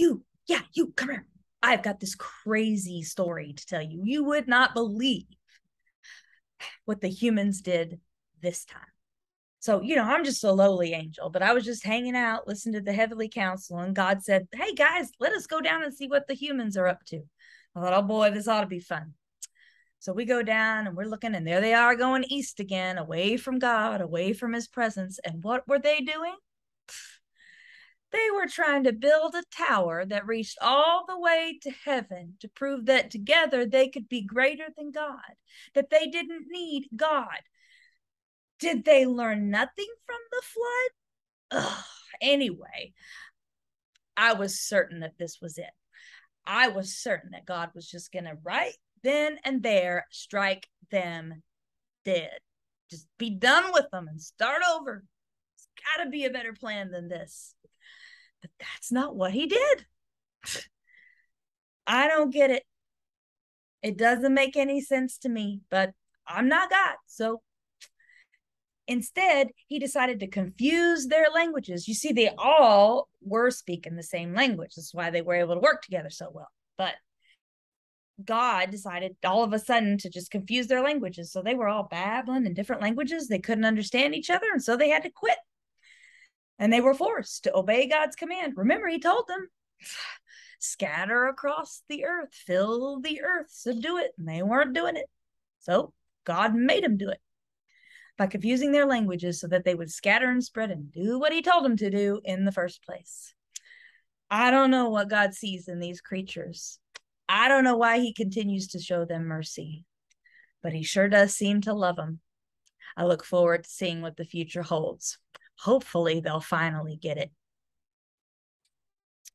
you come here. I've got this crazy story to tell you. You would not believe what the humans did this time. So, I'm just a lowly angel, but I was just hanging out, listening to the heavenly council, and God said, "Hey guys, let us go down and see what the humans are up to." I thought, oh boy, this ought to be fun. So we go down and we're looking, and there they are going east again, away from God, away from his presence. And what were they doing? They were trying to build a tower that reached all the way to heaven to prove that together they could be greater than God, that they didn't need God. Did they learn nothing from the flood? Ugh. Anyway, I was certain that this was it. I was certain that God was just going to right then and there strike them dead. Just be done with them and start over. It's got to be a better plan than this. But that's not what he did. I don't get it. It doesn't make any sense to me, but I'm not God. So instead, he decided to confuse their languages. You see, they all were speaking the same language. That's why they were able to work together so well. But God decided all of a sudden to just confuse their languages. So they were all babbling in different languages. They couldn't understand each other. And so they had to quit. And they were forced to obey God's command. Remember, he told them, scatter across the earth, fill the earth, subdue it. And they weren't doing it. So God made them do it by confusing their languages so that they would scatter and spread and do what he told them to do in the first place. I don't know what God sees in these creatures. I don't know why he continues to show them mercy, but he sure does seem to love them. I look forward to seeing what the future holds. Hopefully, they'll finally get it.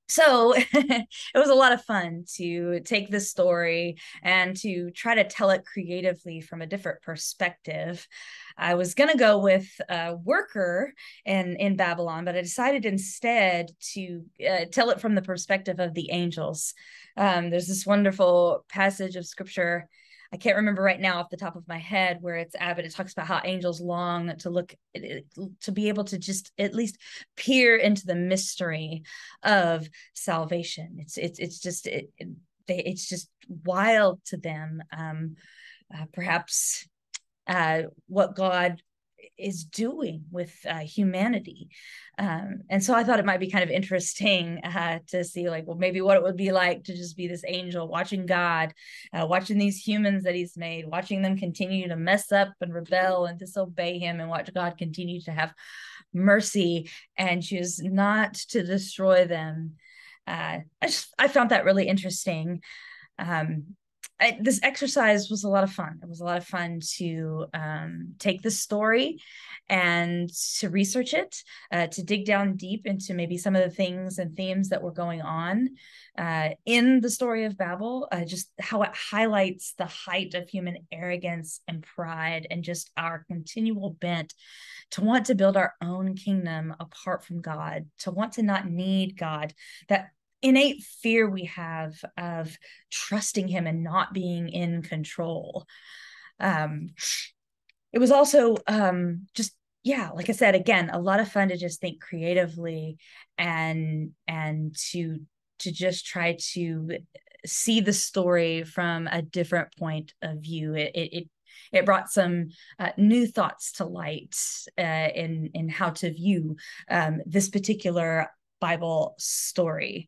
So it was a lot of fun to take this story and to try to tell it creatively from a different perspective. I was going to go with a worker in Babylon, but I decided instead to tell it from the perspective of the angels. There's this wonderful passage of scripture. I can't remember right now off the top of my head where it's at, but it talks about how angels long to look, to be able to just at least peer into the mystery of salvation. It's just wild to them. Perhaps what God is doing with humanity. And so I thought it might be kind of interesting to see, like, well, maybe what it would be like to just be this angel watching God, watching these humans that he's made, watching them continue to mess up and rebel and disobey him, and watch God continue to have mercy and choose not to destroy them. I found that really interesting. This exercise was a lot of fun. It was a lot of fun to take this story and to research it, to dig down deep into maybe some of the things and themes that were going on in the story of Babel, just how it highlights the height of human arrogance and pride and just our continual bent to want to build our own kingdom apart from God, to want to not need God, that innate fear we have of trusting him and not being in control. It was also just, yeah, like I said, again, a lot of fun to just think creatively and to just try to see the story from a different point of view. It brought some new thoughts to light in how to view this particular Bible story.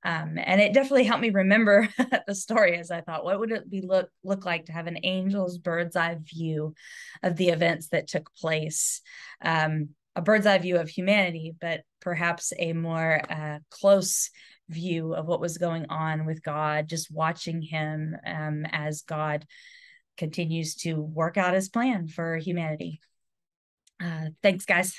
And it definitely helped me remember the story, as I thought, what would it be look like to have an angel's bird's eye view of the events that took place? A bird's eye view of humanity, but perhaps a more close view of what was going on with God, just watching him as God continues to work out his plan for humanity. Thanks, guys.